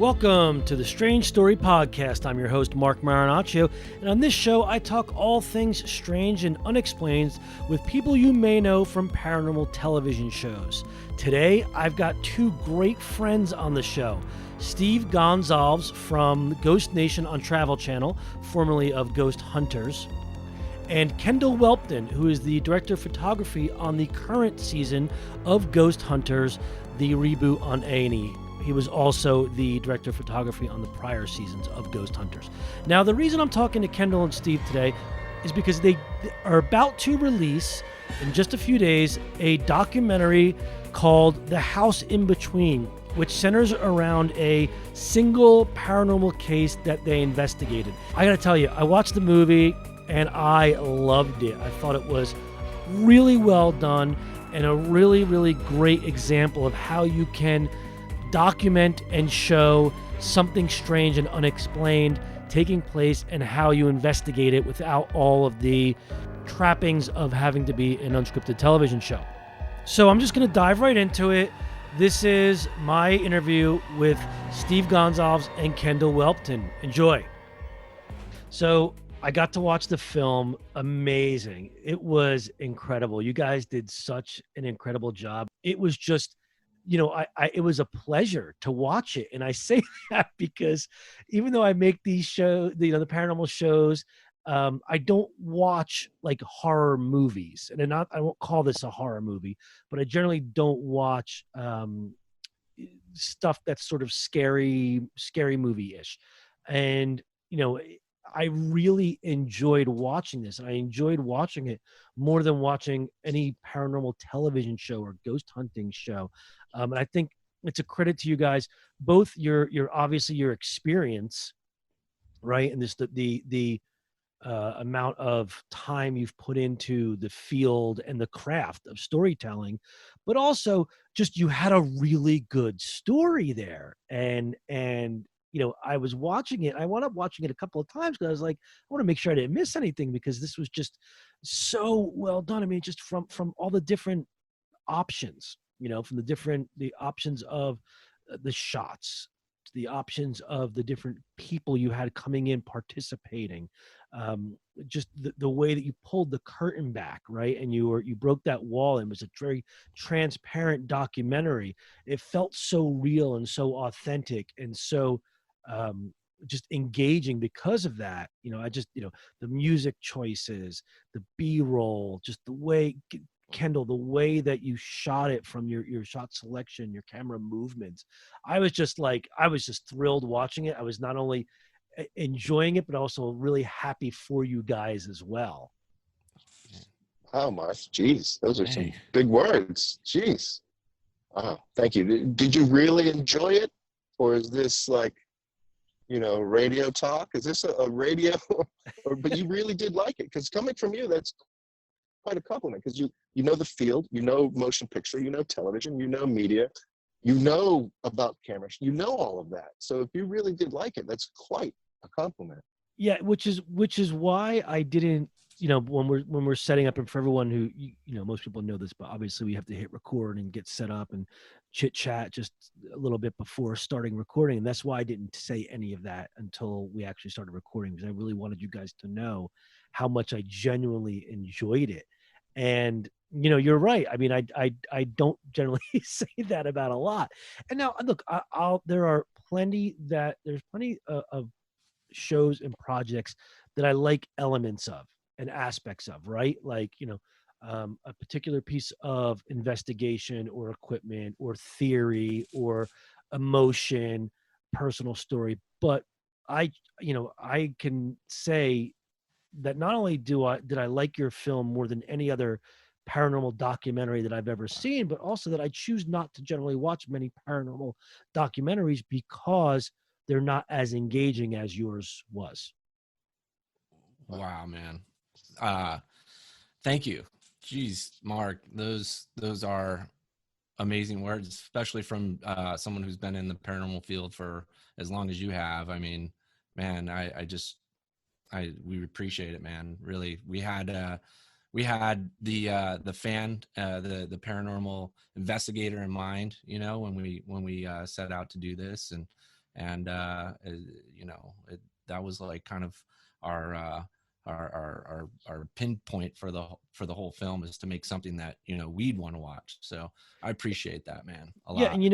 Welcome to the Strange Story Podcast. I'm your host, Mark Marinaccio, and on this show, I talk all things strange and unexplained with people you may know from paranormal television shows. Today, I've got two great friends on the show. Steve Gonsalves from Ghost Nation on Travel Channel, formerly of Ghost Hunters, and Kendall Whelpton, who is the director of photography on the current season of Ghost Hunters, the reboot on A&E. He was also the director of photography on the prior seasons of Ghost Hunters. Now, the reason I'm talking to Kendall and Steve today is because they are about to release, in just a few days, a documentary called The House in Between, which centers around a single paranormal case that they investigated. I gotta tell you, I watched the movie and I loved it. I thought it was really well done and a really, really great example of how you can document and show something strange and unexplained taking place and how you investigate it without all of the trappings of having to be an unscripted television show. So I'm just going to dive right into it. This is my interview with Steve Gonsalves and Kendall Whelpton. Enjoy. So I got to watch the film. Amazing. It was incredible. You guys did such an incredible job. It was just, it was a pleasure to watch it. And I say that because even though I make these shows, the paranormal shows, I don't watch like horror movies, and I won't call this a horror movie, but I generally don't watch stuff that's sort of scary movie-ish. And, I really enjoyed watching this, and I enjoyed watching it more than watching any paranormal television show or ghost hunting show. And I think it's a credit to you guys, both your obviously your experience, right, and this the amount of time you've put into the field and the craft of storytelling, but also just you had a really good story there. And I was watching it. I wound up watching it a couple of times because I was like, I want to make sure I didn't miss anything because this was just so well done. I mean, just from all the different options, from the options of the shots, to the options of the different people you had coming in participating, just the way that you pulled the curtain back, right, and you broke that wall, and it was a very transparent documentary. It felt so real and so authentic and so just engaging because of that. I just, the music choices, the B-roll, just the way, Kendall, the way that you shot it from your shot selection, your camera movements. I was just thrilled watching it. I was not only enjoying it, but also really happy for you guys as well. Wow, Mark. Jeez, those are some big words. Jeez. Wow. Thank you. Did you really enjoy it? Or is this like, radio talk? Is this a radio? But you really did like it? Because coming from you, that's quite a compliment, because you know the field, motion picture, television, media, about cameras, all of that. So if you really did like it, that's quite a compliment. Yeah, which is why I didn't, when we're setting up, and for everyone who, most people know this, but obviously we have to hit record and get set up and chit chat just a little bit before starting recording. And that's why I didn't say any of that until we actually started recording, because I really wanted you guys to know how much I genuinely enjoyed it. And, you're right. I mean, I don't generally say that about a lot. And now look, there's plenty of shows and projects that I like elements of and aspects of, right? Like, a particular piece of investigation or equipment or theory or emotion, personal story. But I can say that not only did I like your film more than any other paranormal documentary that I've ever seen, but also that I choose not to generally watch many paranormal documentaries because they're not as engaging as yours was. Wow, man. Thank you. Jeez, Mark, those are amazing words, especially from someone who's been in the paranormal field for as long as you have. I mean, man, we appreciate it, man. Really. We had the fan, the paranormal investigator in mind, when we set out to do this, and And that was like kind of our our pinpoint for the whole film, is to make something that we'd want to watch. So I appreciate that, man, a Yeah, lot. and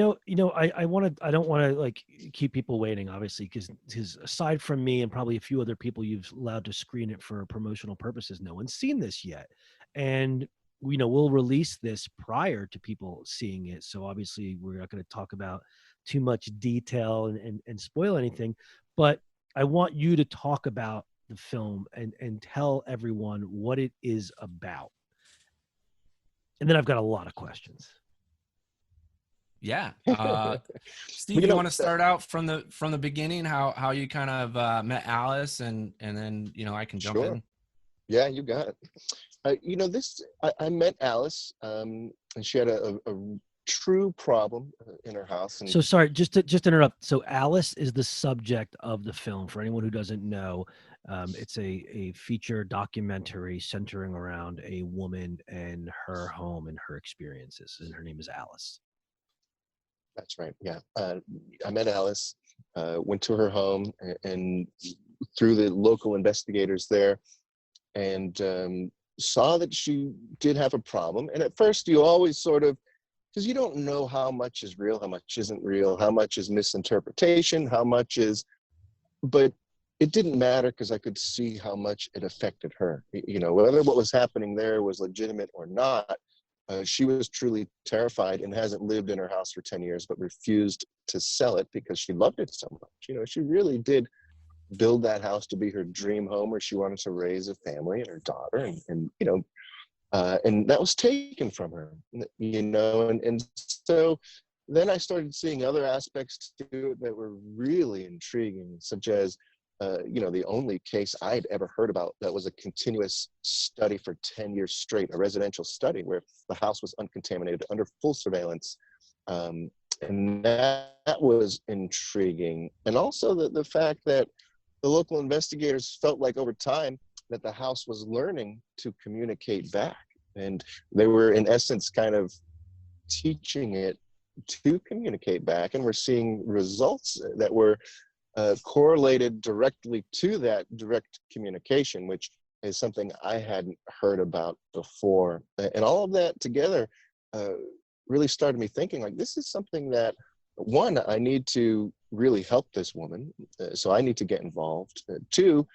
I don't want to like keep people waiting, obviously, because aside from me and probably a few other people you've allowed to screen it for promotional purposes, no one's seen this yet, and we'll release this prior to people seeing it. So obviously, we're not going to talk about too much detail and spoil anything, but I want you to talk about the film and tell everyone what it is about, and then I've got a lot of questions. Yeah. Steve, You you know, want to start out from the beginning, how you kind of met Alice, and then I can jump sure. in. Yeah, you got it. I met Alice, and she had a true problem in her house. And So sorry, just to interrupt. So Alice is the subject of the film. For anyone who doesn't know, it's a feature documentary centering around a woman and her home and her experiences, and her name is Alice. that's right. Yeah, I met Alice, went to her home, and through the local investigators there, and saw that she did have a problem. And at first, you always sort of, because you don't know how much is real, how much isn't real, how much is misinterpretation, how much is, but it didn't matter because I could see how much it affected her. Whether what was happening there was legitimate or not, she was truly terrified and hasn't lived in her house for 10 years, but refused to sell it because she loved it so much. She really did build that house to be her dream home where she wanted to raise a family and her daughter, and that was taken from her, and so then I started seeing other aspects to it that were really intriguing, such as the only case I'd ever heard about that was a continuous study for 10 years straight, a residential study where the house was uncontaminated under full surveillance. And that was intriguing. And also the fact that the local investigators felt like over time that the house was learning to communicate back. And they were, in essence, kind of teaching it to communicate back. And we're seeing results that were correlated directly to that direct communication, which is something I hadn't heard about before. And all of that together really started me thinking, like, this is something that, one, I need to really help this woman, so I need to get involved. Two,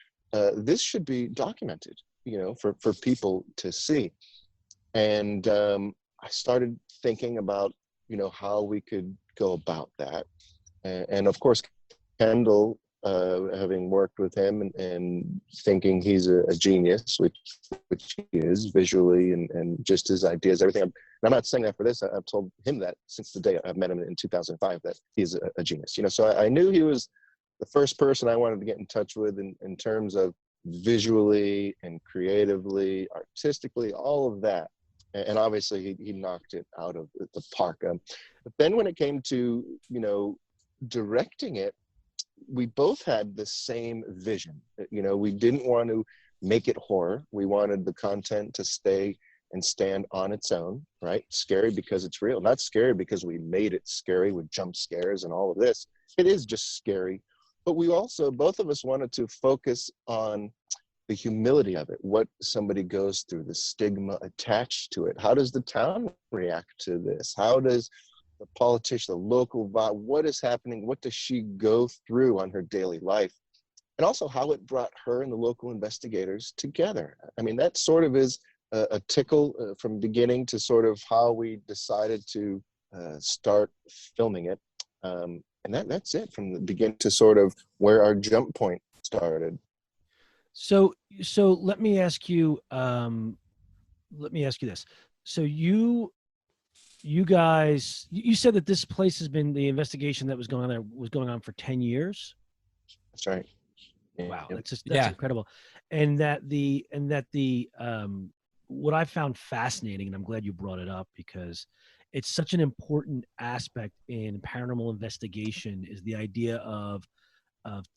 this should be documented, for people to see. And I started thinking about, how we could go about that. And of course, Kendall, having worked with him and thinking he's a genius, which he is visually and just his ideas, everything. And I'm not saying that for this. I've told him that since the day I've met him in 2005, that he's a genius. So I knew he was the first person I wanted to get in touch with in terms of visually and creatively, artistically, all of that. And obviously he knocked it out of the park. But then when it came to, directing it, we both had the same vision. We didn't want to make it horror. We wanted the content to stay and stand on its own, right? Scary because it's real, not scary because we made it scary with jump scares and all of this. It is just scary. But we also, both of us, wanted to focus on the humility of it, what somebody goes through, the stigma attached to it. How does the town react to this? How does the politician, the local vibe, what is happening? What does she go through on her daily life? And also how it brought her and the local investigators together. I mean, that sort of is a tickle from beginning to sort of how we decided to start filming it. And that's it from the beginning to sort of where our jump point started. So let me ask you this. So you guys, you said that this place has been, the investigation that was going on there was going on for 10 years. That's right. Wow. Yep. That's incredible. And that what I found fascinating, and I'm glad you brought it up because it's such an important aspect in paranormal investigation, is the idea of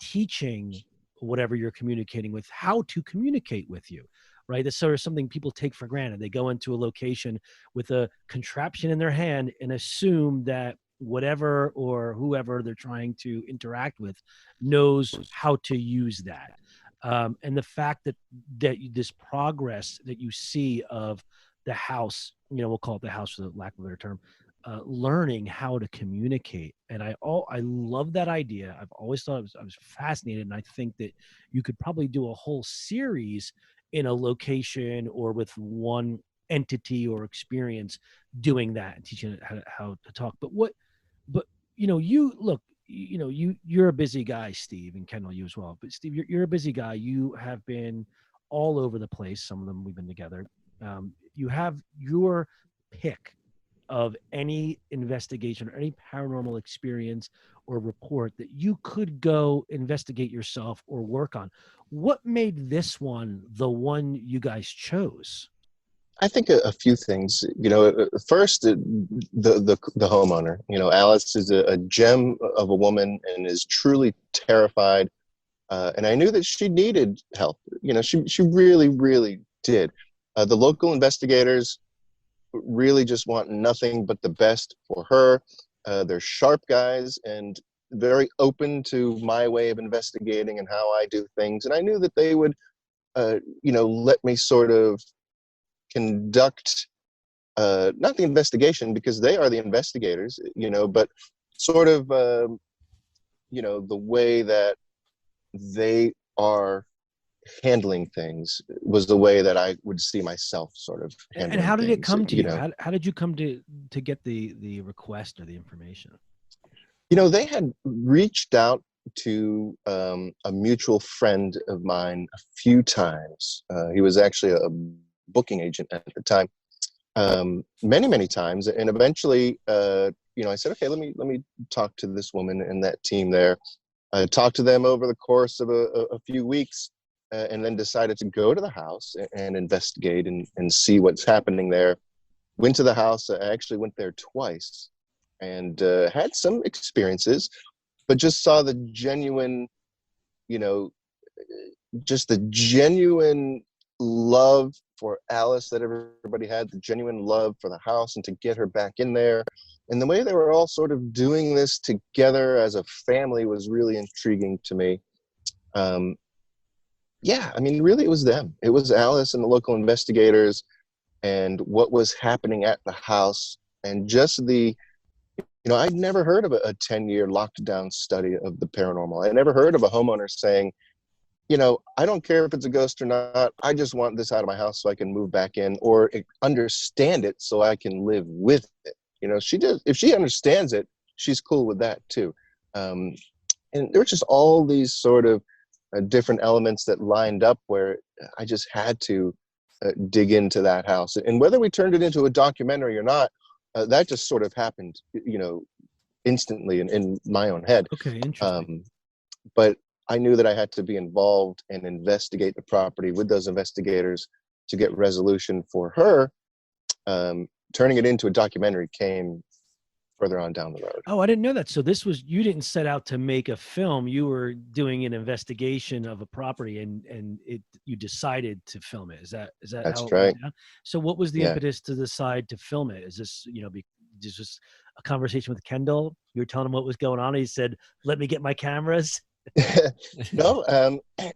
teaching whatever you're communicating with how to communicate with you, right? That's sort of something people take for granted. They go into a location with a contraption in their hand and assume that whatever or whoever they're trying to interact with knows how to use that. And the fact that this progress that you see of the house, we'll call it the house for the lack of a better term, learning how to communicate. And I love that idea. I've always thought I was fascinated, and I think that you could probably do a whole series in a location or with one entity or experience doing that and teaching it how to talk. But you look, you're a busy guy, Steve, and Kendall, you as well. But Steve, you're a busy guy. You have been all over the place. Some of them we've been together. You have your pick of any investigation or any paranormal experience or report that you could go investigate yourself or work on. What made this one the one you guys chose? I think a few things. First, the homeowner. Alice is a gem of a woman and is truly terrified. And I knew that she needed help. She really, really did. The local investigators really just want nothing but the best for her. They're sharp guys and very open to my way of investigating and how I do things. And I knew that they would, let me sort of conduct not the investigation, because they are the investigators, but sort of the way that they are handling things was the way that I would see myself sort of handling. And how did things, it come to you? How did you come to get the request or the information? They had reached out to a mutual friend of mine a few times. He was actually a booking agent at the time, many times, and eventually I said, okay, let me talk to this woman and that team there. I talked to them over the course of a few weeks, and then decided to go to the house and investigate and see what's happening there. Went to the house. I actually went there twice and had some experiences, but just saw the genuine, just the genuine love for Alice that everybody had, the genuine love for the house, and to get her back in there. And the way they were all sort of doing this together as a family was really intriguing to me. Really it was them. It was Alice and the local investigators and what was happening at the house, and just I'd never heard of a 10-year locked down study of the paranormal. I never heard of a homeowner saying, I don't care if it's a ghost or not. I just want this out of my house so I can move back in, or understand it so I can live with it. If she understands it, she's cool with that too. And there were just all these sort of different elements that lined up where I just had to dig into that house. And whether we turned it into a documentary or not, that just sort of happened, instantly in my own head. Okay, interesting. But I knew that I had to be involved and investigate the property with those investigators to get resolution for her. Turning it into a documentary came further on down the road. Oh, I didn't know that. So you didn't set out to make a film. You were doing an investigation of a property, and you decided to film it. Is that That's how it right. went down? So what was the impetus to decide to film it? Is this, just a conversation with Kendall? You were telling him what was going on. He said, "Let me get my cameras." No,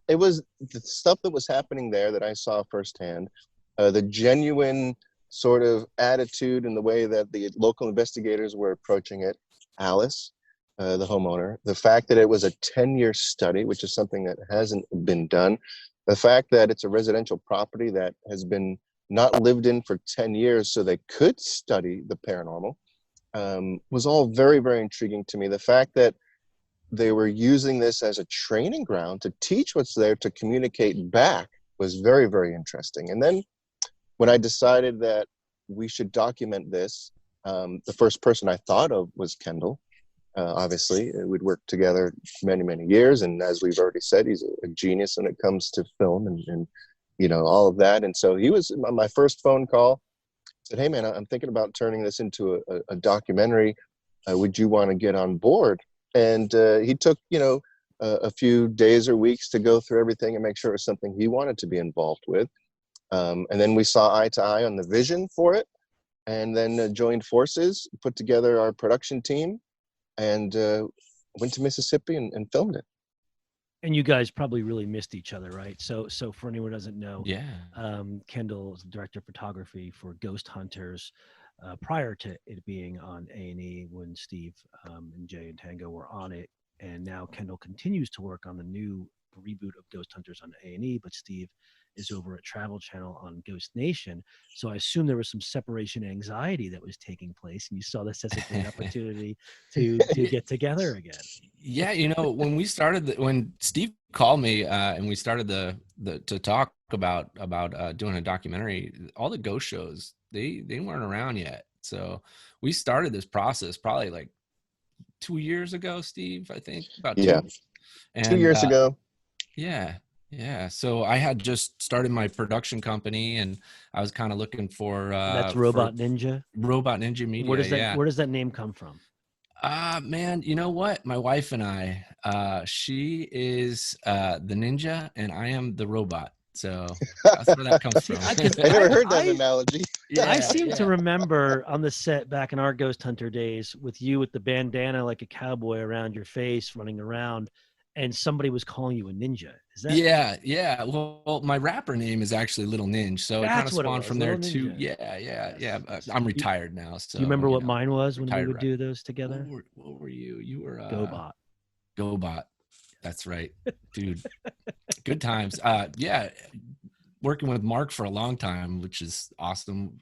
it was the stuff that was happening there that I saw firsthand. The genuine sort of attitude and the way that the local investigators were approaching it. Alice, the homeowner, the fact that it was a 10-year study, which is something that hasn't been done. The fact that it's a residential property that has been not lived in for 10 years so they could study the paranormal, was all very, very intriguing to me. The fact that they were using this as a training ground to teach what's there, to communicate back, was very, very interesting. And then when I decided that we should document this, the first person I thought of was Kendall. Obviously, we'd worked together many, many years. And as we've already said, he's a genius when it comes to film and all of that. And so he was my first phone call. Said, "Hey, man, I'm thinking about turning this into a documentary. Would you want to get on board?" And he took, a few days or weeks to go through everything and make sure it was something he wanted to be involved with. And then we saw eye to eye on the vision for it. and then joined forces, put together our production team, and went to Mississippi and filmed it. And you guys probably really missed each other, right? So for anyone who doesn't know, Yeah. Kendall was the director of photography for Ghost Hunters prior to it being on A&E when Steve and Jay and Tango were on it. And now Kendall continues to work on the new reboot of Ghost Hunters on A&E, but Steve is over at Travel Channel on Ghost Nation. So I assume there was some separation anxiety that was taking place, and you saw this as a great opportunity to get together again. Yeah, when Steve called me and we started to talk about doing a documentary, all the ghost shows they weren't around yet. So we started this process probably like 2 years ago, Steve. I think about two. Yeah, And 2 years ago. Yeah. Yeah. So I had just started my production company and I was kind of looking for That's Robot Ninja. Robot Ninja Media. Where does that name come from? Man, you know what? My wife and I, she is the ninja and I am the robot. So that's where that comes from. I never heard that analogy. Yeah, I seem to remember on the set back in our Ghost Hunter days with you with the bandana like a cowboy around your face running around, and somebody was calling you a ninja. Is that? Yeah. Well, my rapper name is actually Little Ninja, so it kind of spawned from there too. Yeah. I'm retired now. So do you remember what mine was when we would do those together? What were you? You were GoBot. GoBot. That's right, dude. Good times. Yeah. Working with Mark for a long time, which is awesome.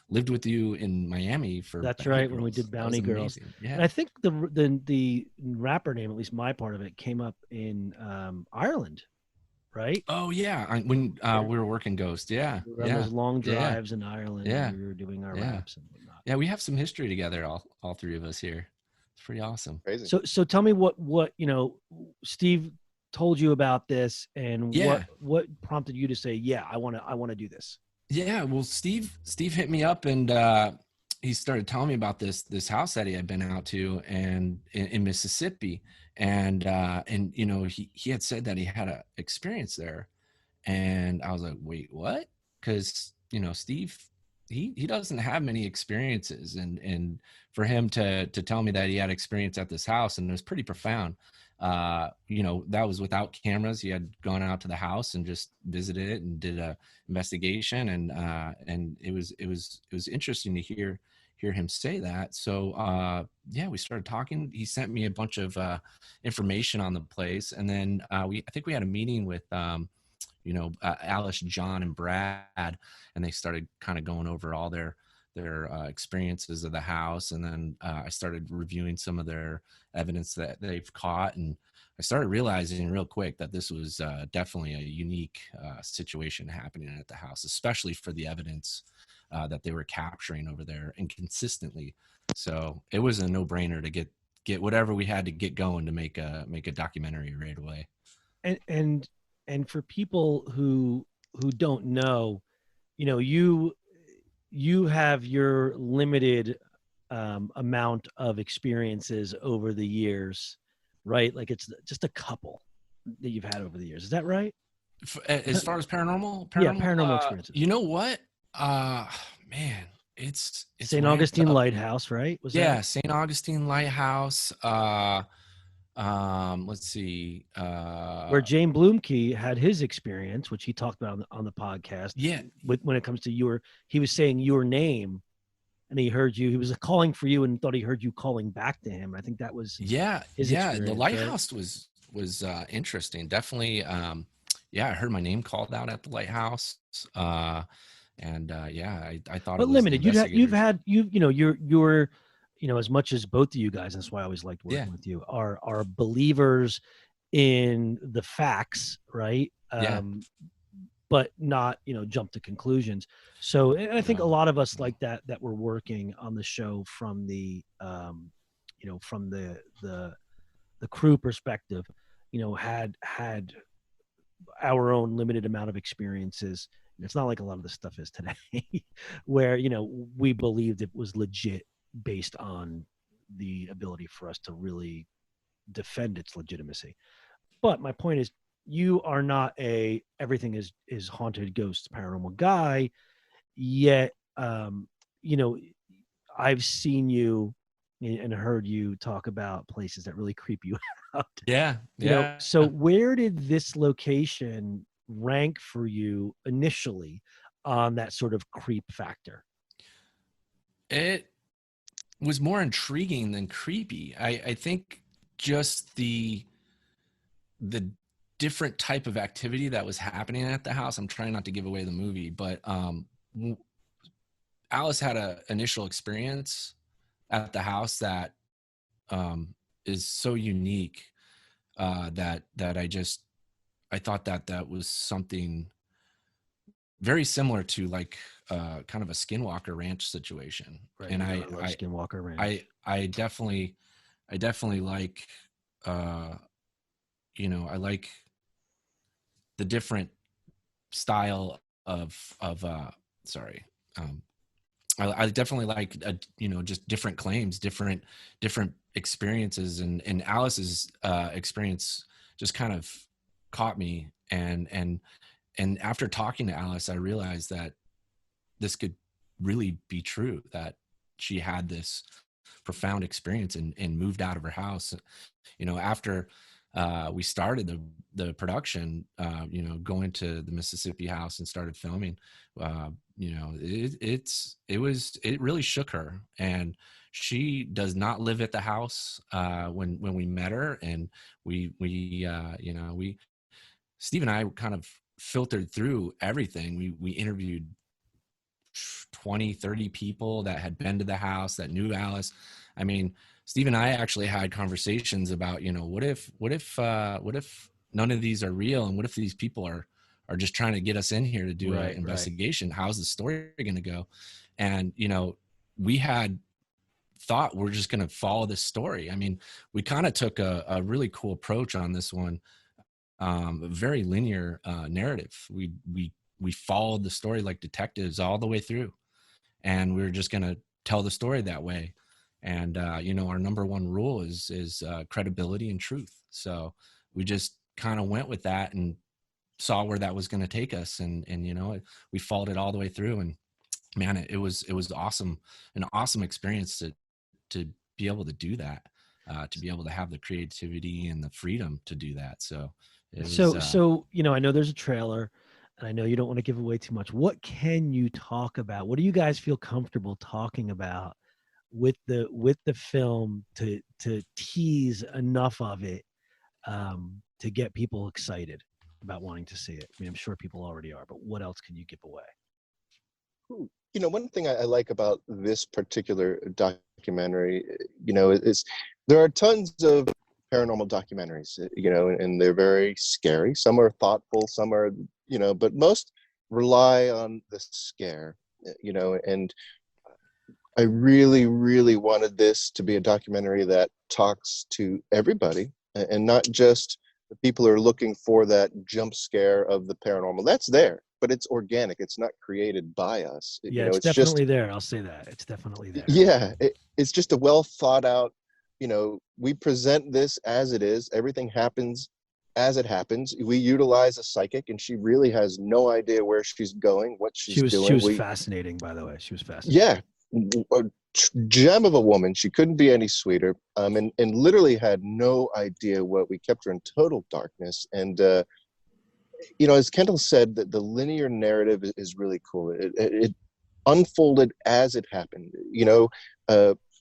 Lived with you in Miami for. That's right, when we did Bounty Girls. Yeah, and I think the rapper name, at least my part of it, came up in Ireland, right? Oh yeah, when we were working Ghost. Yeah, on those long drives in Ireland. Yeah, we were doing our raps and whatnot. Yeah, we have some history together, all three of us here. It's pretty awesome. Crazy. So tell me what Steve told you about this, and what prompted you to say, yeah, I want to do this. Yeah, well, Steve hit me up and he started telling me about this house that he had been out to and in Mississippi, and he had said that he had a experience there, and I was like, wait, what? Because Steve, he doesn't have many experiences, and for him to tell me that he had experience at this house, and it was pretty profound. That was without cameras. He had gone out to the house and just visited it and did a investigation, and it was interesting to hear him say that. So we started talking. He sent me a bunch of information on the place, and then I think we had a meeting with Alice, John, and Brad, and they started kind of going over all their experiences of the house, and then I started reviewing some of their evidence that they've caught, and I started realizing real quick that this was definitely a unique situation happening at the house, especially for the evidence that they were capturing over there and consistently. So it was a no-brainer to get whatever we had to get going to make a documentary right away. And for people who don't know, you have your limited amount of experiences over the years, right? Like it's just a couple that you've had over the years. Is that right? As far as paranormal experiences. You know what? Man, it's St. Augustine Lighthouse, right? St. Augustine Lighthouse. Let's see. Where Jane Bloomkey had his experience, which he talked about on the podcast. Yeah. When it comes to he was saying your name, and he heard you. He was calling for you and thought he heard you calling back to him. I think that was his experience, the lighthouse was interesting. Definitely. I heard my name called out at the lighthouse. I thought. But limited. You're as much as both of you guys, that's why I always liked working with you, are believers in the facts, right? But not, jump to conclusions. So, and I think a lot of us like that were working on the show from the, from the crew perspective, had our own limited amount of experiences. It's not like a lot of the stuff is today where, we believed it was legit based on the ability for us to really defend its legitimacy. But my point is, you are not everything is haunted, ghosts, paranormal guy, yet you know, I've seen you and heard you talk about places that really creep you out. Yeah. You know, Yeah. so where did this location rank for you initially on that sort of creep factor? It was more intriguing than creepy. I think just the different type of activity that was happening at the house. I'm trying not to give away the movie, but Alice had a initial experience at the house that is so unique that I thought that was something very similar to like kind of a Skinwalker Ranch situation. Right. And You know, I love Skinwalker Ranch. I definitely like I like the different style of sorry I definitely like just different claims, different experiences, and Alice's experience just kind of caught me, and after talking to Alice, I realized that this could really be true, that she had this profound experience and moved out of her house. After we started the production, going to the Mississippi house and started filming, it really shook her. And she does not live at the house when we met her, and we Steve and I kind of filtered through everything. We interviewed 20, 30 people that had been to the house, that knew Alice. I mean, Steve and I actually had conversations about, what if none of these are real, and what if these people are just trying to get us in here to do an investigation? Right. How's the story going to go? And, we had thought we're just going to follow this story. I mean, we kind of took a really cool approach on this one, a very linear narrative. We followed the story like detectives all the way through, and we were just going to tell the story that way. And our number one rule is credibility and truth. So we just kind of went with that and saw where that was going to take us, and we followed it all the way through. And man, it was awesome, an awesome experience to be able to do that, to be able to have the creativity and the freedom to do that. So it was, so I know there's a trailer, and I know you don't want to give away too much. What can you talk about? What do you guys feel comfortable talking about with the film to tease enough of it to get people excited about wanting to see it? I mean, I'm sure people already are, but what else can you give away? One thing I like about this particular documentary, is there are tons of paranormal documentaries, and they're very scary. Some are thoughtful, some are, but most rely on the scare, and I really, really wanted this to be a documentary that talks to everybody, and not just the people who are looking for that jump scare of the paranormal. That's there, but it's organic. It's not created by us. Yeah, it's definitely just there. I'll say that. It's definitely there. Yeah, it's just a well thought out, we present this as it is. Everything happens as it happens. We utilize a psychic, and she really has no idea where she's going, what she's doing. She was fascinating, by the way. She was fascinating. Yeah, a gem of a woman. She couldn't be any sweeter, and literally had no idea what. We kept her in total darkness. And as Kendall said, that the linear narrative is really cool. It unfolded as it happened.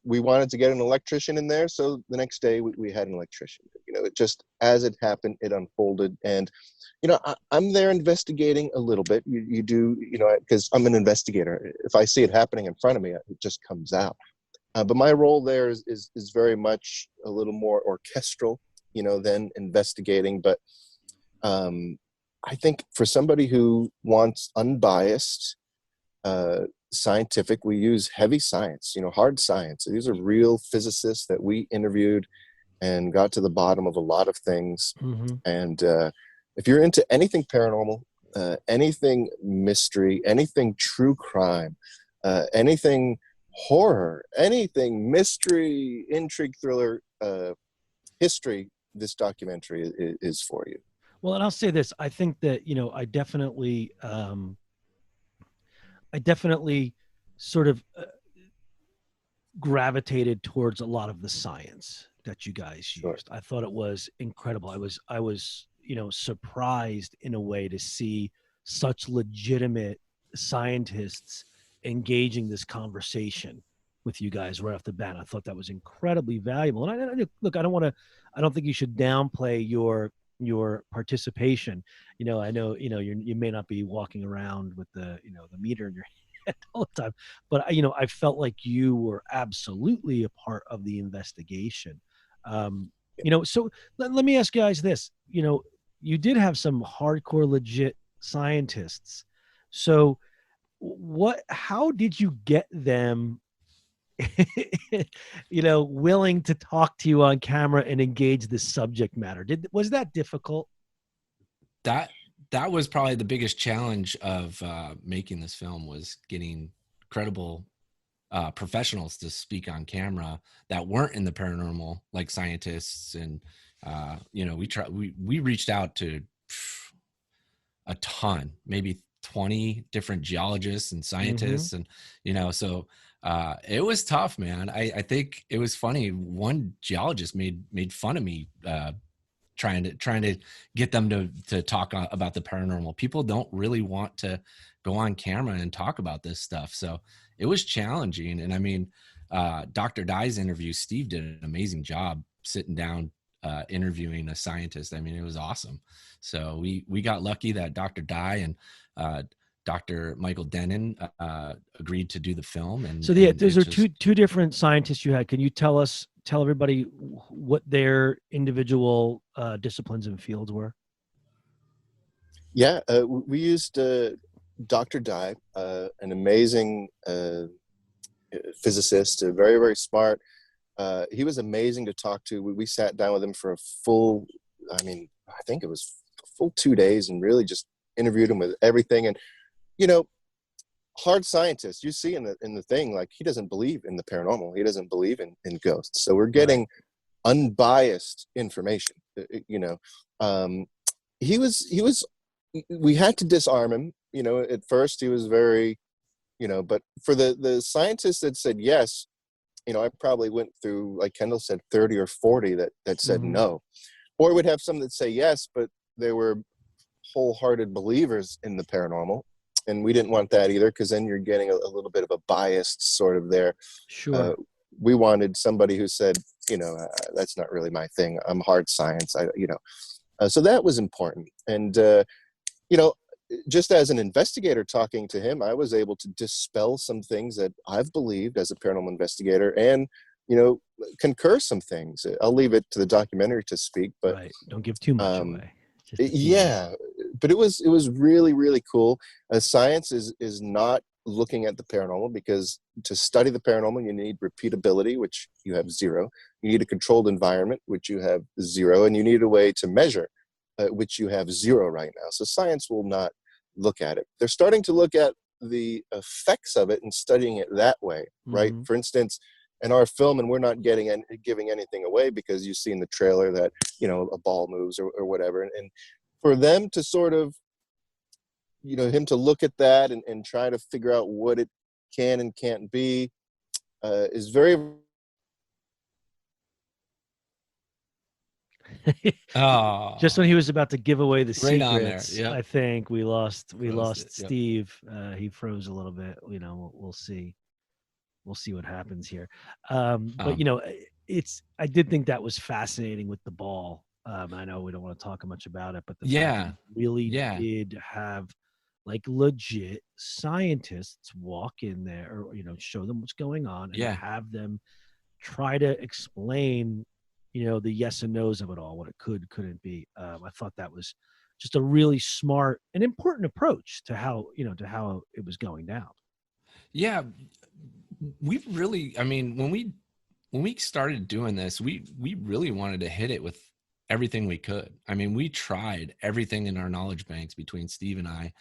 We wanted to get an electrician in there, so the next day we had an electrician. It just, as it happened, it unfolded. And I'm there investigating a little bit. You do, because I'm an investigator. If I see it happening in front of me, it just comes out. But my role there is very much a little more orchestral, than investigating. But I think for somebody who wants unbiased, scientific, we use heavy science, hard science. These are real physicists that we interviewed and got to the bottom of a lot of things. Mm-hmm. And if you're into anything paranormal, anything mystery, anything true crime, anything horror, anything mystery, intrigue, thriller, history, this documentary is for you. Well, and I'll say this, I think that, I definitely sort of gravitated towards a lot of the science that you guys Sure. used. I thought it was incredible. I was, surprised in a way to see such legitimate scientists engaging this conversation with you guys right off the bat. I thought that was incredibly valuable. And look, I don't think you should downplay your participation. I know, you may not be walking around with the meter in your head all the time, but I felt like you were absolutely a part of the investigation. So let me ask you guys this. You did have some hardcore legit scientists. So how did you get them willing to talk to you on camera and engage this subject matter? Was that difficult? That was probably the biggest challenge of making this film, was getting credible professionals to speak on camera that weren't in the paranormal, like scientists. And we reached out to a ton, maybe 20 different geologists and scientists. And so it was tough, man. I think it was funny. One geologist made fun of me trying to get them to talk about the paranormal. People don't really want to go on camera and talk about this stuff. So it was challenging. And I mean, Dr. Dye's interview, Steve did an amazing job sitting down, interviewing a scientist. I mean, it was awesome. So we got lucky that Dr. Dye and Dr. Michael Denon agreed to do the film. And so those are two different scientists you had. Can you tell everybody what their individual disciplines and fields were? Yeah, we used Dr. Dye, an amazing physicist, very, very smart. He was amazing to talk to. We sat down with him for I think it was a full 2 days, and really just interviewed him with everything. And, hard scientist, you see in the thing, like, he doesn't believe in the paranormal. He doesn't believe in ghosts. So we're getting unbiased information. We had to disarm him. At first he was very, but for the scientists that said yes, I probably went through, like Kendall said, 30 or 40 that said no. Or we'd have some that say yes, but they were wholehearted believers in the paranormal. And we didn't want that either, because then you're getting a little bit of a biased sort of there. Sure. We wanted somebody who said, that's not really my thing. I'm hard science. So that was important. And, just as an investigator talking to him, I was able to dispel some things that I've believed as a paranormal investigator, and, concur some things. I'll leave it to the documentary to speak, but right. Don't give too much away. Yeah, but it was really, really cool. Science is not looking at the paranormal, because to study the paranormal, you need repeatability, which you have zero. You need a controlled environment, which you have zero, and you need a way to measure, which you have zero right now. So science will not look at it. They're starting to look at the effects of it and studying it that way, right? For instance, in our film, and we're not giving anything away, because you see in the trailer that, a ball moves or whatever. And for them to sort of, him to look at that and try to figure out what it can and can't be, is very... Just when he was about to give away the Right on there. secrets, Yep. I think we lost Yep. Steve. He froze a little bit. We'll see. We'll see what happens here. But I did think that was fascinating with the ball. I know we don't want to talk much about it, but the fact that we really did have like legit scientists walk in there, or show them what's going on, and have them try to explain, the yes and no's of it all, what it couldn't be. I thought that was just a really smart and important approach to how it was going down. Yeah, we really, I mean, when we started doing this, we really wanted to hit it with everything we could. I mean, we tried everything in our knowledge banks between Steve and I,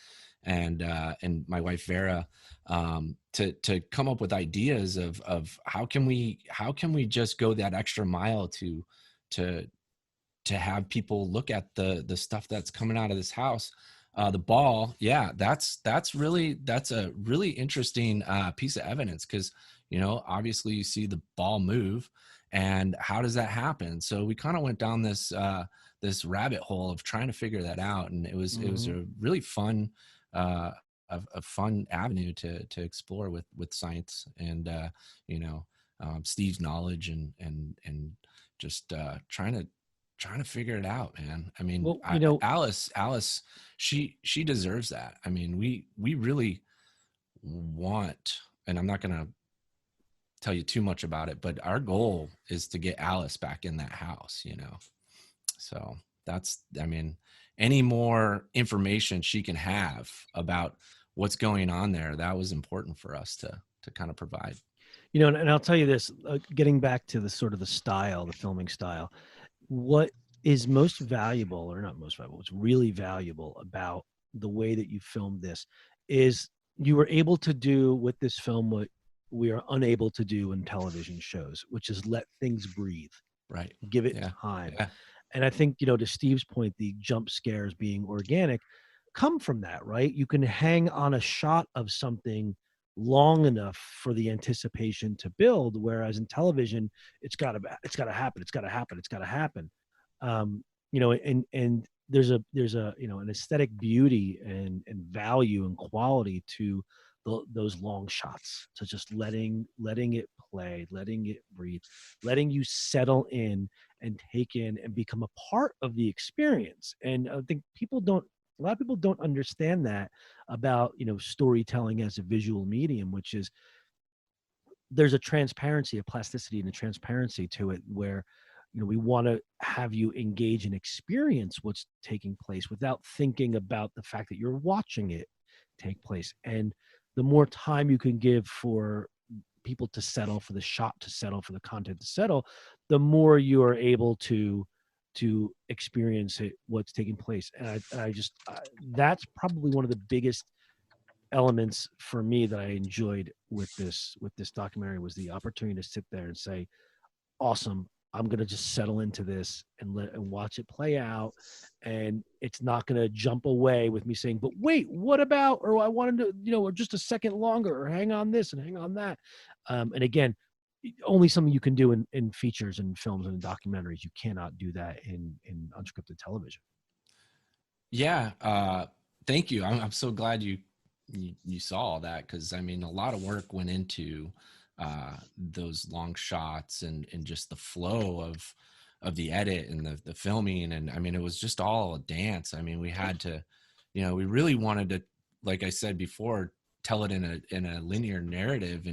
and my wife Vera, to come up with ideas of how can we just go that extra mile to have people look at the stuff that's coming out of this house. The ball, that's a really interesting piece of evidence, because you know, obviously you see the ball move, and how does that happen? So we kind of went down this this rabbit hole of trying to figure that out, and it was a really fun a fun avenue to explore with science and you know, Steve's knowledge and just trying to figure it out, man. I mean, Well, you know, Alice, she deserves that. I mean, we really want, and I'm not going to tell you too much about it, but our goal is to get Alice back in that house, you know? So that's, I mean, any more information she can have about what's going on there, that was important for us to kind of provide. you know, and I'll tell you this, getting back to the sort of the style, the filming style, what is most valuable, or not most valuable, what's really valuable about the way that you filmed this is you were able to do with this film what we are unable to do in television shows, which is let things breathe, Right. give it Yeah. time. Yeah. And I think, you know, to Steve's point, the jump scares being organic come from that, right? You can hang on a shot of something long enough for the anticipation to build, whereas in television, it's got to happen, it's got to happen, it's got to happen. You know, and there's a you know, an aesthetic beauty and value and quality to those long shots, to just letting it play, letting it breathe, letting you settle in and take in and become a part of the experience. And I think a lot of people don't understand that about, you know, storytelling as a visual medium, which is there's a transparency, a plasticity and a transparency to it where, you know, we want to have you engage and experience what's taking place without thinking about the fact that you're watching it take place. And the more time you can give for people to settle, for the shot to settle, for the content to settle, the more you are able to experience it, what's taking place. And I just that's probably one of the biggest elements for me that I enjoyed with this documentary was the opportunity to sit there and say, awesome, I'm going to just settle into this and watch it play out. And it's not going to jump away with me saying, but wait, what about, or I wanted to, you know, or just a second longer, or hang on this and hang on that. And again, only something you can do in features and films and documentaries. You cannot do that in unscripted television. Yeah. Thank you. I'm so glad you saw all that. 'Cause I mean, a lot of work went into those long shots and just the flow of the edit and the filming. And I mean, it was just all a dance. I mean, we had to, you know, we really wanted to, like I said before, tell it in a linear narrative.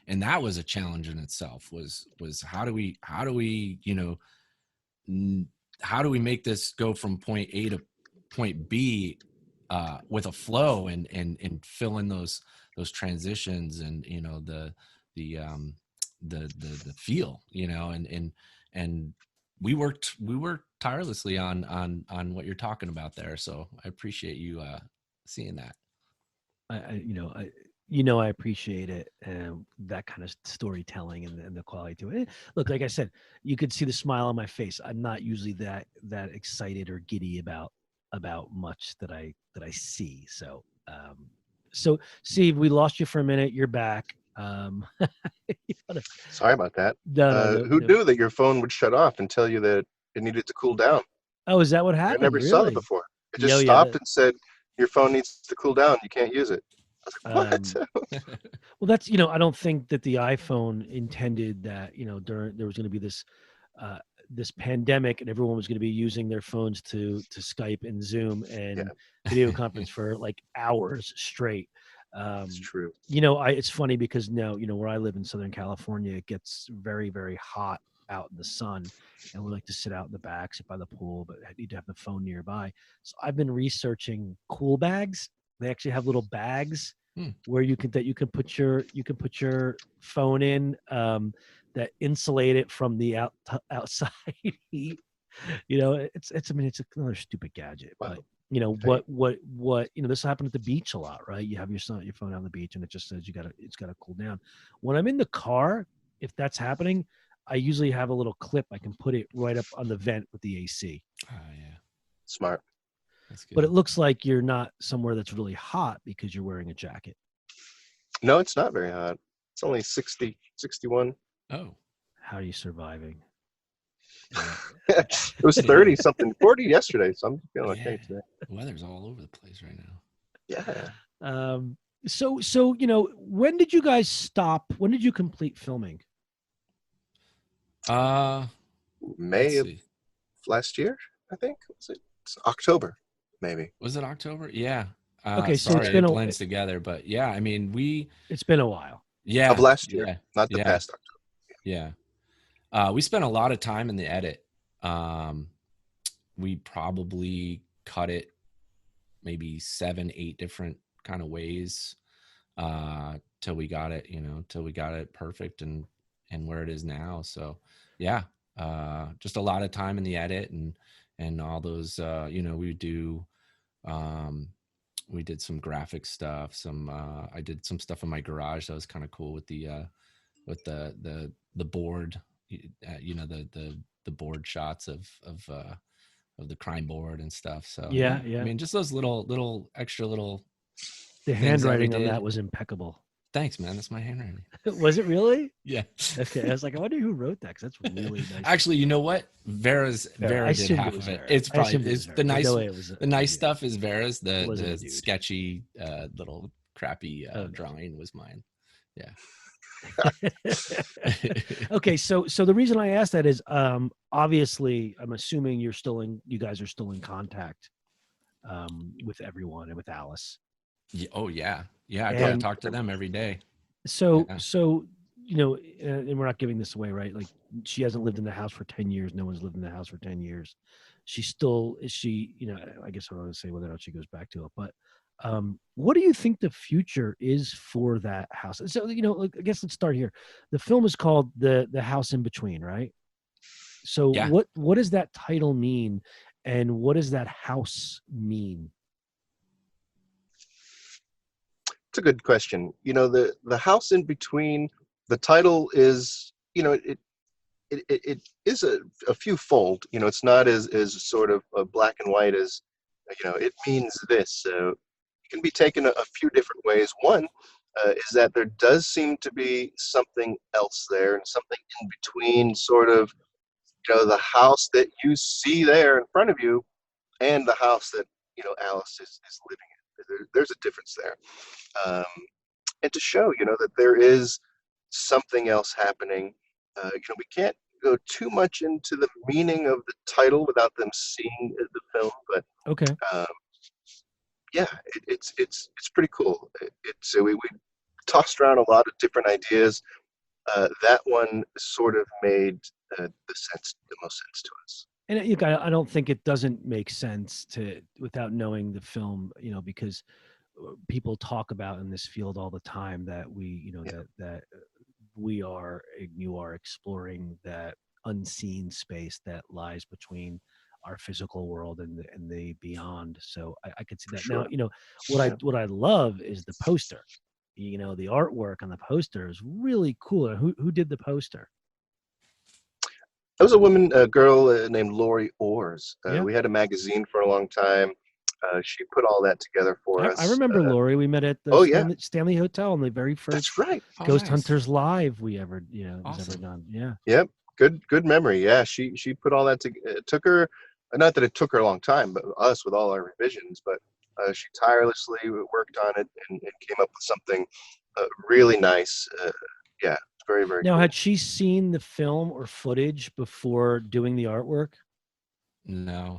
And that was a challenge in itself, was how do we, you know, how do we make this go from point A to point B with a flow and fill in those transitions and, you know, the feel, you know, and we worked tirelessly on what you're talking about there. So I appreciate you seeing that. I appreciate it, that kind of storytelling and the quality to it. Look, like I said, you could see the smile on my face. I'm not usually that excited or giddy about much that I see. So, so Steve, we lost you for a minute. You're back. Sorry about that. No, who knew that your phone would shut off and tell you that it needed to cool down? Oh, is that what happened? I never saw that before. It just stopped and said, your phone needs to cool down. You can't use it. I was like, what? Well, that's, you know, I don't think that the iPhone intended that, you know, there was going to be this this pandemic and everyone was going to be using their phones to Skype and Zoom and video conference for like hours straight. It's true. You know, it's funny because now, you know, where I live in Southern California, it gets very, very hot out in the sun, and we like to sit out in the back, sit by the pool, but I need to have the phone nearby. So I've been researching cool bags. They actually have little bags where you can put your phone in that insulate it from the outside heat. You know, it's another stupid gadget, but you know what you know, this happened at the beach a lot, right? You have your phone on the beach and it just says it's gotta cool down. When I'm in the car, if that's happening, I usually have a little clip. I can put it right up on the vent with the AC. Oh yeah, smart. That's good. But it looks like you're not somewhere that's really hot because you're wearing a jacket. No, it's not very hot. It's only 60, 61. Oh. How are you surviving? It was 30 something, 40 yesterday, so I'm feeling Yeah. okay today. The weather's all over the place right now. Yeah. So when did you guys stop? When did you complete filming? May of last year, I think. Was it? It's October, maybe. Was it October? Yeah. Okay, so sorry, it's been it blends together, but yeah, I mean, it's been a while. yeah, Of last year, yeah, not the yeah, past October. yeah. We spent a lot of time in the edit. We probably cut it maybe 7-8 different kind of ways till we got it perfect and where it is now. So yeah, just a lot of time in the edit and all those we did some graphic stuff, I did some stuff in my garage that was kind of cool with the board, the board shots of the crime board and stuff. So Yeah. I mean, just those little extra little The things that we handwriting on did. that was impeccable. Thanks, man. That's my handwriting. Was it really? Yeah. Okay. I was like, I wonder who wrote that, because that's really nice. Actually, you know what? Vera did half of it. It's probably the nice stuff is Vera's. The sketchy little crappy drawing was mine. Yeah. Okay, so the reason I asked that is obviously I'm assuming you guys are still in contact with everyone and with Alice. Yeah, oh yeah. I talk to them every day. So and we're not giving this away, right? Like, she hasn't lived in the house for 10 years. No one's lived in the house for 10 years. I guess I don't want to say whether or not she goes back to it, but what do you think the future is for that house? So, I guess let's start here. The film is called the House in Between, right? So yeah. what does that title mean, and what does that house mean? It's a good question. The House in Between, the title is, it is a few fold. It's not as sort of black and white as, it means this. So it can be taken a few different ways. One is that there does seem to be something else there, and something in between, sort of, the house that you see there in front of you and the house that, Alice is living in. There's a difference there. And to show, that there is something else happening. We can't go too much into the meaning of the title without them seeing the film, but Okay. Yeah, it's pretty cool. We tossed around a lot of different ideas. That one sort of made the most sense to us. And I don't think it doesn't make sense without knowing the film, because people talk about in this field all the time that that you are exploring that unseen space that lies between our physical world and the beyond. So I could see that. Sure. Now, what I love is the poster. The artwork on the poster is really cool. Who did the poster? That was a girl named Lori Orrs. Yeah. We had a magazine for a long time. She put all that together for us. I remember Lori. We met at the Stanley Hotel on the very first That's right. Ghost Hunters Live we ever, Awesome. was ever done. Yeah. Yep. Good memory. Yeah. She put all that together. It took her, not that it took her a long time, but us with all our revisions, but she tirelessly worked on it and came up with something really nice. Yeah. Very, very Now, cool. had she seen the film or footage before doing the artwork? No.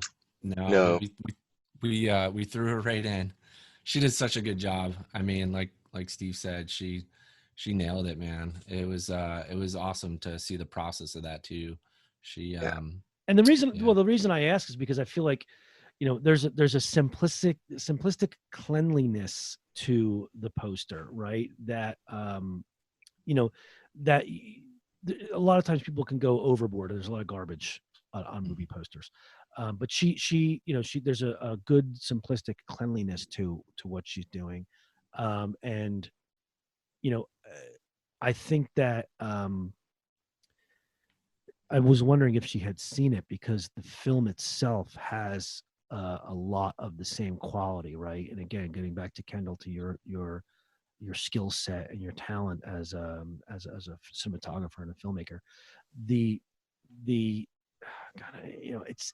We threw her right in. She did such a good job. I mean, like Steve said, she nailed it, man. It was awesome to see the process of that too. And the reason I ask is because I feel like, there's a simplistic cleanliness to the poster, right? That that a lot of times people can go overboard. There's a lot of garbage on movie posters. But she there's a good simplistic cleanliness to what she's doing. And I think that I was wondering if she had seen it, because the film itself has a lot of the same quality, right? And again, getting back to Kendall, to your your skill set and your talent as a cinematographer and a filmmaker. The God, it's,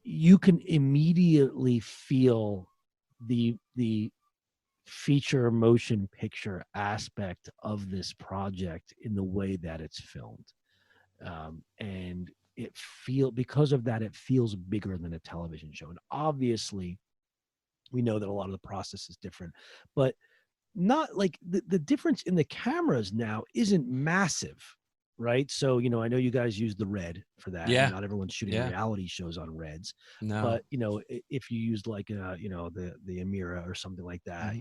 you can immediately feel the feature motion picture aspect of this project in the way that it's filmed, and because of that, it feels bigger than a television show. And obviously we know that a lot of the process is different, but not like the difference in the cameras now isn't massive, right? So, I know you guys use the red for that. Yeah. And not everyone's shooting reality shows on reds. No. But, if you used like, the Amira or something like that,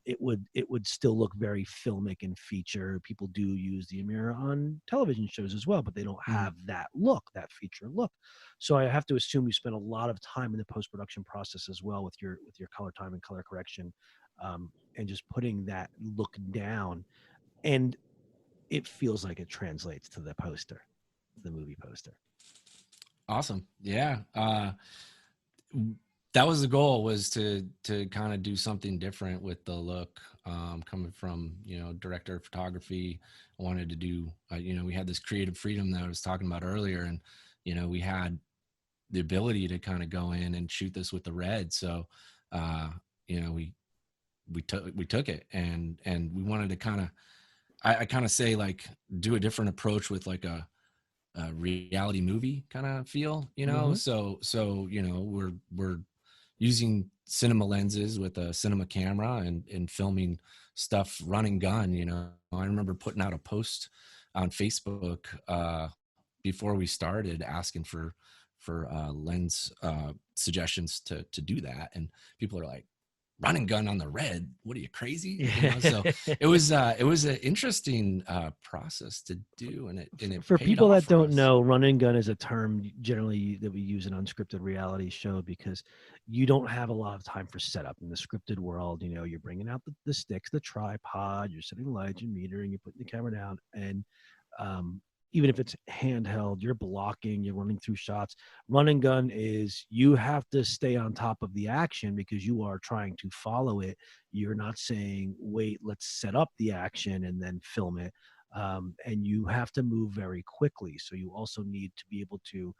it would still look very filmic and feature. People do use the Amira on television shows as well, but they don't have that look, that feature look. So I have to assume you spend a lot of time in the post-production process as well with your color time and color correction, and just putting that look down, and it feels like it translates to the poster, the movie poster. Awesome. Yeah. That was the goal, was to kind of do something different with the look, coming from, director of photography. I wanted to do, we had this creative freedom that I was talking about earlier, and, we had the ability to kind of go in and shoot this with the red. So, we took it, and we wanted to kind of, I kind of say, like, do a different approach with like a reality movie kind of feel, so we're using cinema lenses with a cinema camera and filming stuff run and gun. I remember putting out a post on Facebook before we started, asking for lens suggestions to do that, and people are like, run and gun on the red, what are you, crazy? So it was an interesting process to do, and it for paid people off that for don't us. know, run and gun is a term generally that we use in unscripted reality show, because you don't have a lot of time for setup in the scripted world. You're bringing out the sticks, the tripod, you're setting lights and metering, you're putting the camera down, and even if it's handheld, you're blocking, you're running through shots. Run and gun is, you have to stay on top of the action because you are trying to follow it. You're not saying, wait, let's set up the action and then film it. And you have to move very quickly. So you also need to be able to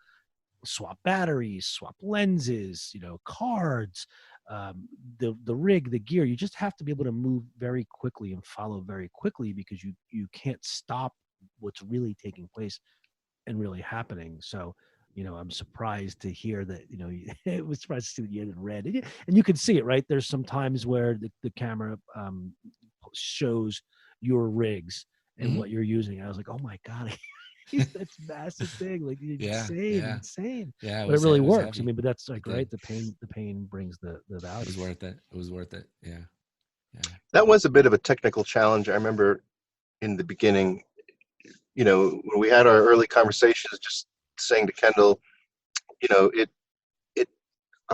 swap batteries, swap lenses, cards, the rig, the gear. You just have to be able to move very quickly and follow very quickly, because you can't stop what's really taking place and really happening. So, I'm surprised to hear that, it was surprised to see that you had red, and you can see it, right? There's some times where the camera shows your rigs and what you're using. I was like, oh my God, that's massive thing. Like, insane. Yeah, But it really works. Heavy. I mean, but that's like, right? The pain brings the value. It was worth it. Yeah. That was a bit of a technical challenge. I remember in the beginning, when we had our early conversations, just saying to Kendall, I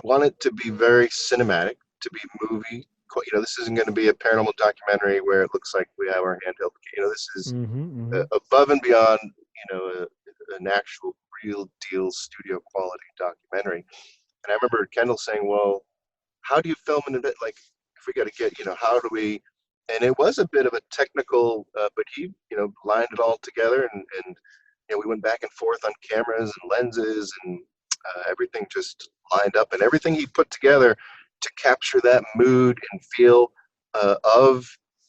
want it to be very cinematic, to be movie. This isn't going to be a paranormal documentary where it looks like we have our handheld. This is above and beyond, an actual real deal studio quality documentary. And I remember Kendall saying, well, how do you film an event? Like, if we got to get, how do we? And it was a bit of a technical, but he, lined it all together, and we went back and forth on cameras and lenses, and everything just lined up, and everything he put together to capture that mood and feel of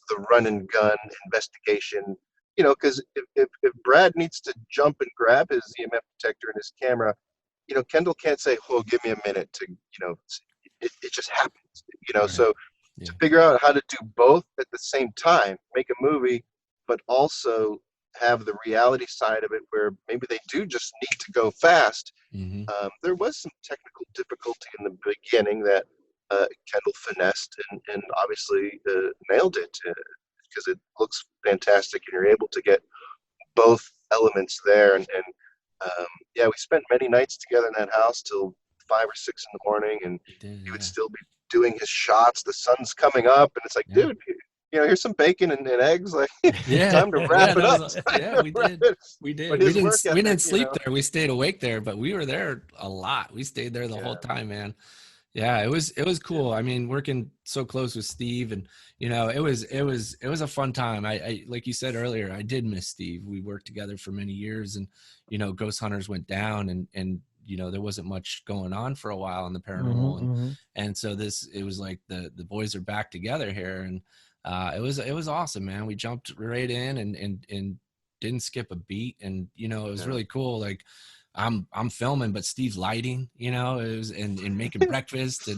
the run and gun investigation. Because if Brad needs to jump and grab his EMF detector and his camera, Kendall can't say, "Oh, give me a minute to," it just happens. Right. So to figure out how to do both at the same time, make a movie, but also have the reality side of it where maybe they do just need to go fast. There was some technical difficulty in the beginning that Kendall finessed and obviously nailed it, because it looks fantastic and you're able to get both elements there. And we spent many nights together in that house till 5 or 6 in the morning, and he would still be doing his shots. The sun's coming up, and it's like, dude, here's some bacon and eggs. Like, time to wrap it up. We did. We didn't sleep there. We stayed awake there, but we were there a lot. We stayed there the whole time, man. Yeah, it was cool. I mean, working so close with Steve, and it was a fun time. I like you said earlier, I did miss Steve. We worked together for many years, and Ghost Hunters went down, and there wasn't much going on for a while in the paranormal, and so it was like the boys are back together here, and it was awesome, man. We jumped right in and didn't skip a beat, and it was really cool. Like I'm filming, but Steve's lighting, it was and making breakfast,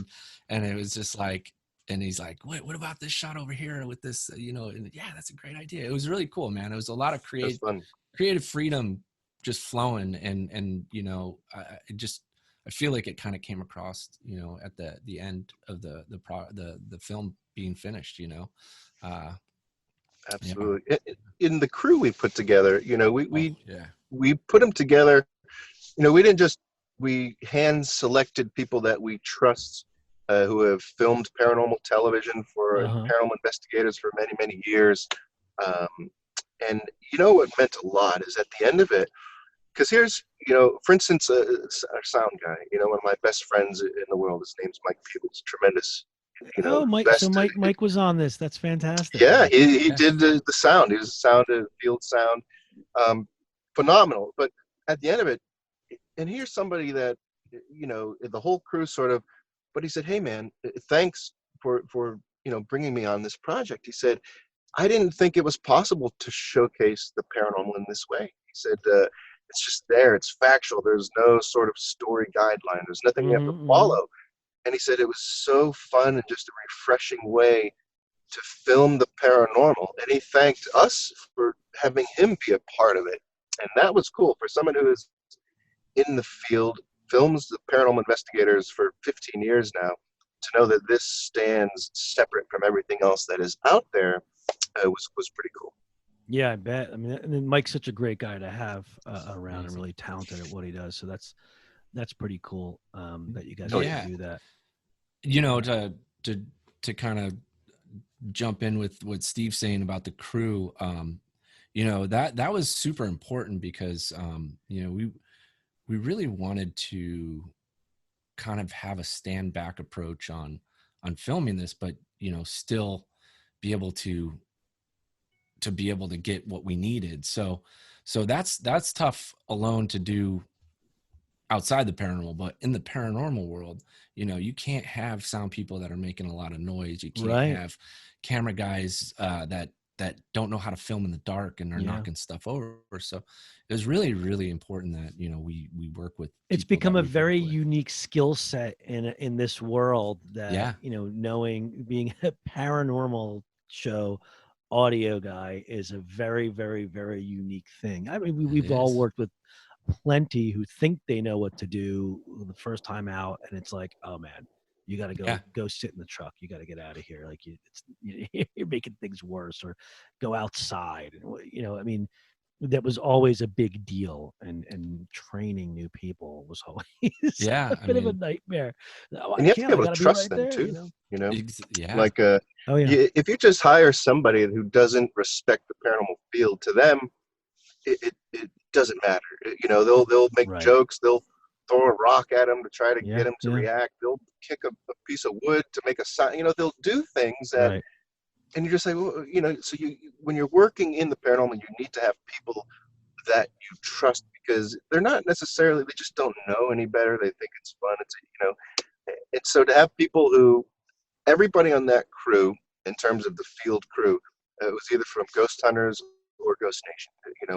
and it was just like, and he's like, what about this shot over here with this, and yeah, that's a great idea. It was really cool, man. It was a lot of That's fun. creative freedom just flowing, and I feel like it kind of came across, at the end of the film being finished, Absolutely. In the crew we put together, yeah. we put them together. We hand selected people that we trust, who have filmed paranormal television for paranormal investigators for many, many years. And what meant a lot is at the end of it, because here's, for instance, our sound guy, one of my best friends in the world, his name's Mike Fields, tremendous, Mike. So Mike was on this. That's fantastic. Yeah, he did the sound. He was field sound, phenomenal. But at the end of it, and here's somebody that, the whole crew sort of, but he said, "Hey man, thanks for bringing me on this project." He said, "I didn't think it was possible to showcase the paranormal in this way." He said, "It's just there. It's factual. There's no sort of story guideline. There's nothing you have to follow." And he said it was so fun and just a refreshing way to film the paranormal. And he thanked us for having him be a part of it. And that was cool for someone who is in the field, films the paranormal investigators for 15 years now, to know that this stands separate from everything else that is out there, was pretty cool. Yeah, I bet. I mean, and then Mike's such a great guy to have around, and really talented at what he does. So that's pretty cool that you guys can do that. To kind of jump in with what Steve's saying about the crew, that was super important because we really wanted to kind of have a stand back approach on filming this, but still be able to get what we needed. So that's tough alone to do outside the paranormal, but in the paranormal world, you can't have sound people that are making a lot of noise. You can't have camera guys that don't know how to film in the dark and are knocking stuff over. So it was really, really important that, we work with. It's become a very unique skill set in this world that, being a paranormal show audio guy is a very, very, very unique thing. I mean, we've all worked with plenty who think they know what to do the first time out, and it's like, oh man, you got to go sit in the truck. You got to get out of here. Like you're making things worse, or go outside. I mean, that was always a big deal, and training new people was always a bit of a nightmare. And you have to be able to trust them too. Like if you just hire somebody who doesn't respect the paranormal field, to them, it doesn't matter. They'll make jokes. They'll throw a rock at them to try to get them to react. They'll kick a piece of wood to make a sound. They'll do things that, and you're just like, well, so when you're working in the paranormal, you need to have people that you trust, because they're not necessarily, they just don't know any better. They think it's fun. And so to have people who, everybody on that crew, in terms of the field crew, was either from Ghost Hunters or Ghost Nation.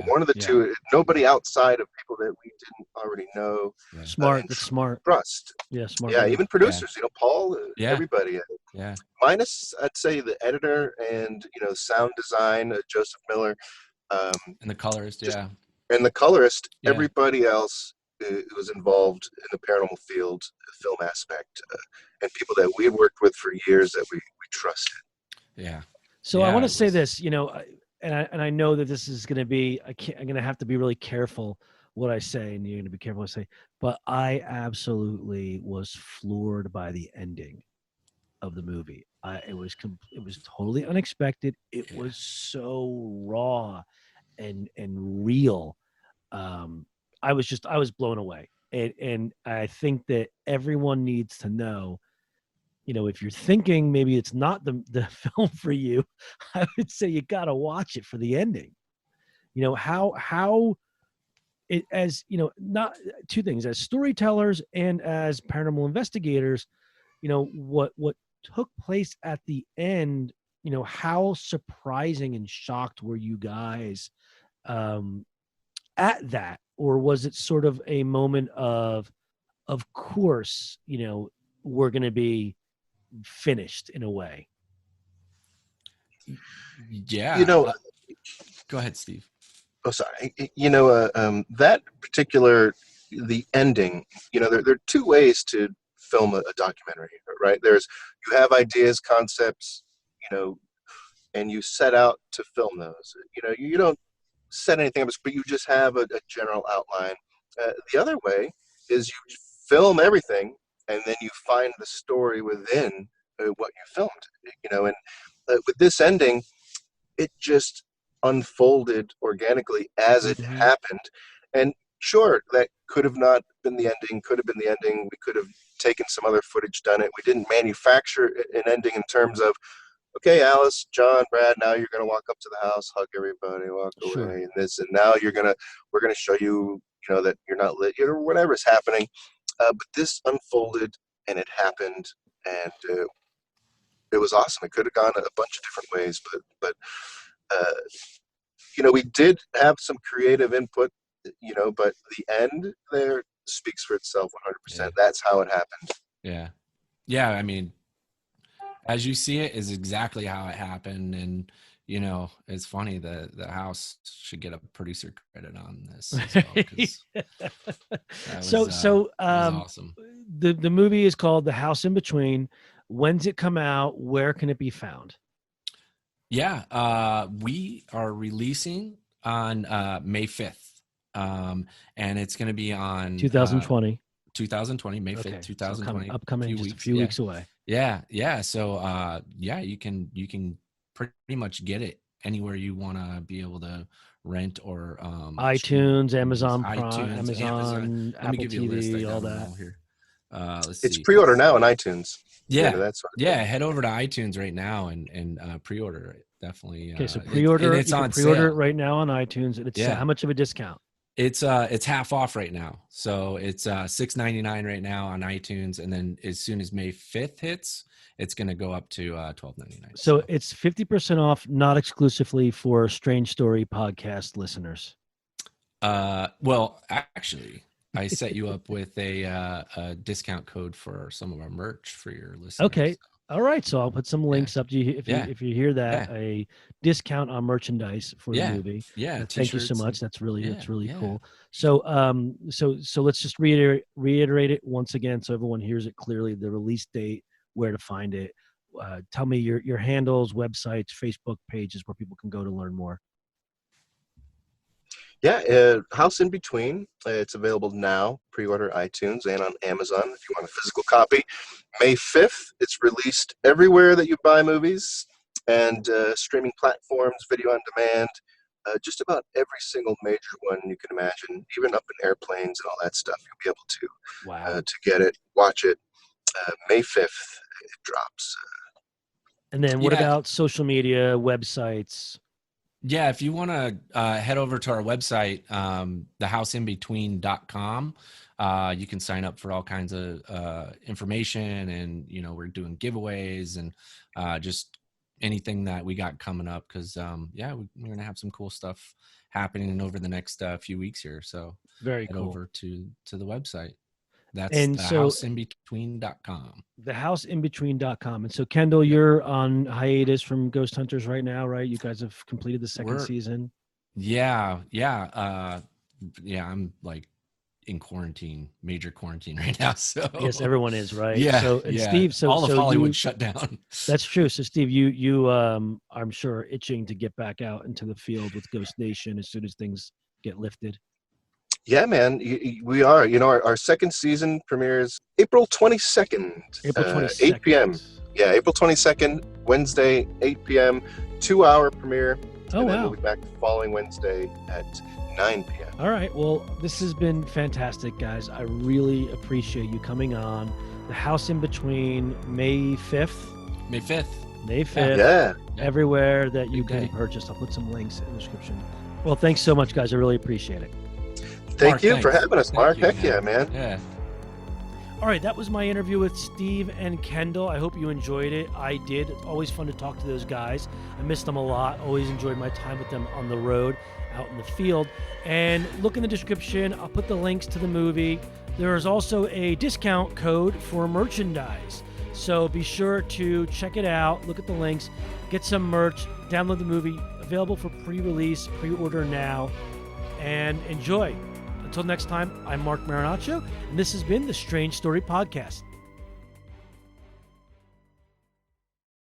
One of the two. Nobody outside of people that we didn't already know. Smart. That's smart. Trust. Smart. Yeah, even producers. Paul. Everybody. Yeah. Minus, I'd say, the editor and sound design, Joseph Miller. And the colorist. And the colorist. Everybody else who was involved in the paranormal field, film aspect, and people that we had worked with for years that we trusted. Yeah. So I want to say this, and I know that this is going to be, I'm going to have to be really careful what I say, and you're going to be careful what I say, but I absolutely was floored by the ending of the movie. It was totally unexpected. It was so raw and real. I was blown away. And I think that everyone needs to know if you're thinking maybe it's not the film for you, I would say you got to watch it for the ending. How it, as not two things, as storytellers and as paranormal investigators, what took place at the end, how surprising and shocked were you guys at that? Or was it sort of a moment of course, we're going to be finished in a way? Yeah. Go ahead, Steve. Oh, sorry. That particular, the ending, there are two ways to film a documentary, right? You have ideas, concepts, and you set out to film those. You don't set anything up, but you just have a general outline. The other way is you film everything, and then you find the story within what you filmed. And with this ending, it just unfolded organically as it happened. And sure, that could have not been the ending, could have been the ending. We could have taken some other footage, done it. We didn't manufacture an ending in terms of, okay, Alice, John, Brad, now you're going to walk up to the house, hug everybody, walk away, and now we're going to show you, that you're not lit, or whatever's happening. But this unfolded, and it happened, and it was awesome. It could have gone a bunch of different ways, but we did have some creative input, but the end there speaks for itself 100%. Yeah. That's how it happened. Yeah. Yeah. I mean, as you see it is exactly how it happened. And, it's funny that the house should get a producer credit on this as well. So awesome. The movie is called The House in Between. When's it come out? Where can it be found? Yeah, we are releasing on May 5th, and it's going to be on 2020. 2020, May 5th, 2020. So upcoming, just a few weeks away. Yeah. So, you can pretty much get it anywhere you want to be able to rent or iTunes, Amazon Prime, iTunes, Amazon, Apple TV, all that. Here. Let's it's see. Pre-order now on iTunes. Yeah, head over to iTunes right now and pre-order it. Definitely. Okay, so pre-order. It's on pre-order sale it right now on iTunes, and it's how much of a discount? It's half off right now, so it's $6.99 right now on iTunes, and then as soon as May 5th hits, it's going to go up to $12.99. So it's 50% off, not exclusively for Strange Story podcast listeners. Well, actually, I set you up with a discount code for some of our merch for your listeners. Okay. All right. So I'll put some links up to you if you hear that, a discount on merchandise for the movie. Yeah. Thank you so much. That's really cool. So so let's just reiterate it once again so everyone hears it clearly. The release date, where to find it. Tell me your handles, websites, Facebook pages where people can go to learn more. Yeah, House in Between. It's available now, pre-order iTunes and on Amazon if you want a physical copy. May 5th, it's released everywhere that you buy movies and streaming platforms, video on demand, just about every single major one you can imagine, even up in airplanes and all that stuff. You'll be able to get it, watch it. May 5th, it drops. And then what about social media, websites? Yeah, if you want to head over to our website, thehouseinbetween.com, you can sign up for all kinds of information, and we're doing giveaways and just anything that we got coming up, because we're gonna have some cool stuff happening over the next few weeks here. So very head cool. over to the website. That's thehouseinbetween.com. Thehouseinbetween.com. And so, Kendall, you're on hiatus from Ghost Hunters right now, right? You guys have completed the second season. Yeah. I'm like in quarantine, major quarantine right now. So yes, everyone is, right? Yeah. So, Steve, all of Hollywood shut down. That's true. So, Steve, you I'm sure itching to get back out into the field with Ghost Nation as soon as things get lifted. Yeah, man, we are. Our second season premieres April 22nd, 8 p.m. Yeah, April 22nd, Wednesday, 8 p.m., 2-hour premiere. Oh, and then wow. we'll be back the following Wednesday at 9 p.m. All right. Well, this has been fantastic, guys. I really appreciate you coming on. The House in Between, May 5th. May 5th. May 5th. Yeah. Everywhere that you Okay. can purchase. I'll put some links in the description. Well, thanks so much, guys. I really appreciate it. Thank Mark, you for thanks. having us, Thank Mark. you, Heck yeah, man. Yeah. All right, that was my interview with Steve and Kendall. I hope you enjoyed it. I did. It's always fun to talk to those guys. I missed them a lot. Always enjoyed my time with them on the road, out in the field. And look in the description. I'll put the links to the movie. There is also a discount code for merchandise. So be sure to check it out. Look at the links. Get some merch. Download the movie. Available for pre-release. Pre-order now. And enjoy. Until next time, I'm Mark Marinaccio, and this has been the Strange Story Podcast.